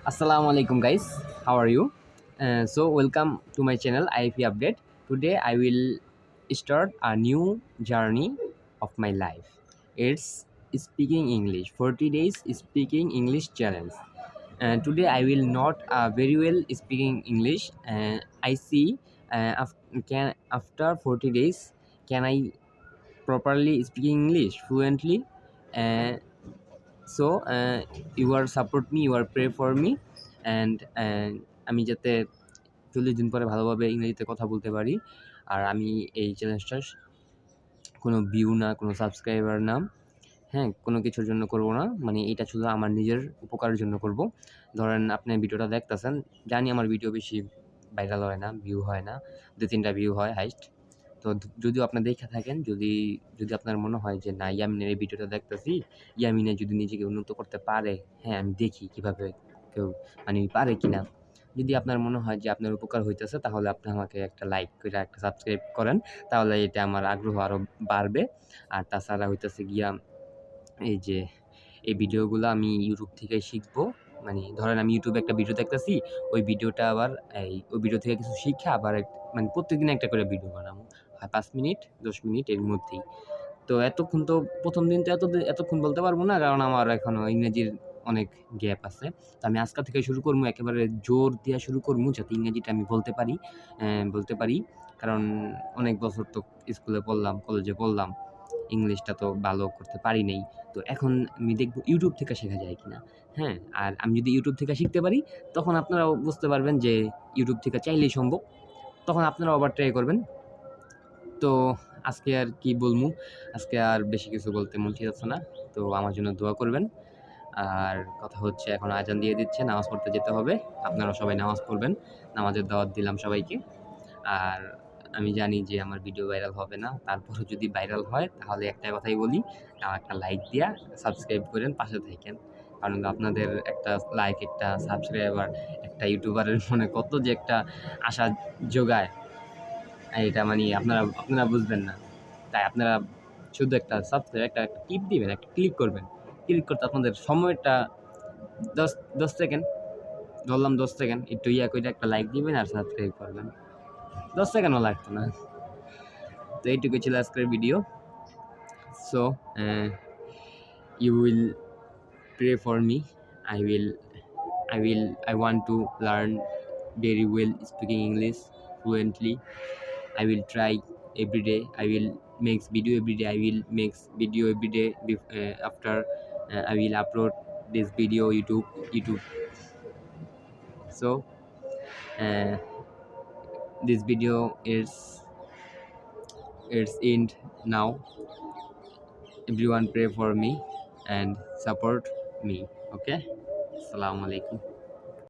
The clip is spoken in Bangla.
Assalamu alaikum guys, how are you? So welcome to my channel IFE Update. Today I will start a new journey of my life. It's speaking English, 40 days speaking English challenge. Today I will not very well speaking English. I see after 40 days can I properly speaking English fluently. Uh, so you are support me, you are pray for me, and আমি যাতে 40 দিন পরে ভালোভাবে ইংরেজিতে কথা বলতে পারি। আর আমি এই চ্যালেঞ্জটা কোনো ভিউ না, কোনো সাবস্ক্রাইবার না, হ্যাঁ, কোনো কিছুর জন্য করব না। মানে এটা শুধু আমার নিজের উপকারের জন্য করব। ধরেন আপনি ভিডিওটা দেখতেছেন, জানি আমার ভিডিও বেশি ভাইরাল হয় না, ভিউ হয় না, 2-3টা ভিউ হয় হাইস্ট। তো যদিও আপনি দেখে থাকেন, যদি আপনার মনে হয় যে না ইয়ামিনের এই ভিডিওটা দেখতেছি, ইয়ামিনে যদি নিজেকে উন্নত করতে পারে, হ্যাঁ আমি দেখি কিভাবে কেউ মানে পারে কিনা। যদি আপনার মনে হয় যে আপনার উপকার হইতেছে, তাহলে আপনি আমাকে একটা লাইক করে একটা সাবস্ক্রাইব করেন, তাহলে এটা আমার আগ্রহ আরও বাড়বে। আর তাছাড়া হইতেছে গিয়া এই যে এই ভিডিওগুলো আমি ইউটিউব থেকে শিখবো। মানে ধরেন আমি ইউটিউবে একটা ভিডিও দেখতেছি, ওই ভিডিওটা আবার ওই ভিডিও থেকে কিছু শিখে আবার মানে প্রত্যেকদিন একটা করে ভিডিও বানাবো, হয় 5 মিনিট 10 মিনিট এর মধ্যেই। তো এতক্ষণ তো প্রথম দিন তো এতক্ষণ বলতে পারবো না, কারণ আমার এখনও ইংরেজির অনেক গ্যাপ আছে। তো আমি আজকে থেকে শুরু করবো, একেবারে জোর দিয়ে শুরু করবো, যাতে ইংরেজিটা আমি বলতে পারি। কারণ অনেক বছর তো স্কুলে পড়লাম, কলেজে পড়লাম, ইংলিশটা তো ভালো করতে পারি নাই। তো এখন আমি দেখবো ইউটিউব থেকে শেখা যায় কিনা। হ্যাঁ, আর আমি যদি ইউটিউব থেকে শিখতে পারি, তখন আপনারাও বুঝতে পারবেন যে ইউটিউব থেকে চাইলেই সম্ভব। তখন আপনারাও আবার ট্রাই করবেন। তো আজকে আর কি বলবো, আজকে আর বেশি কিছু বলতে মন চাইতেছে না। তো আমার জন্য দোয়া করবেন। আর কথা হচ্ছে, এখন আজান দিয়ে দিচ্ছে, নামাজ পড়তে যেতে হবে। আপনারা সবাই নামাজ পড়বেন। নামাজের দাওয়াত দিলাম সবাইকে। আর আমি জানি যে আমার ভিডিও ভাইরাল হবে না, তারপরও যদি ভাইরাল হয় তাহলে একটা কথাই বলি, একটা লাইক দিয়া সাবস্ক্রাইব করেন, পাশে থাকেন। কারণ আপনাদের একটা লাইক, একটা সাবস্ক্রাইবার একটা ইউটিউবারের মনে কত যে একটা আশা যোগায়, এটা মানে আপনারা বুঝবেন না। তাই আপনারা শুধু একটা সাবস্ক্রাইব, একটা টিপ দিবেন, একটা ক্লিক করবেন। ক্লিক করতে আপনাদের সময়টা 10 সেকেন্ড, ধরলাম 10 সেকেন্ড, একটু করে একটা লাইক দিবেন আর সাবস্ক্রাইব করবেন। 10 সেকেন্ডও লাগতো না। তো এইটুকু ছিল আজকের video. So you will pray for me. I want to learn very well speaking English fluently. I will try every day. I will make video every day. I will make video every day. After I will upload this video YouTube. So uh, this video is it's end now. Everyone pray for me and support me. Okay. Assalamu alaikum.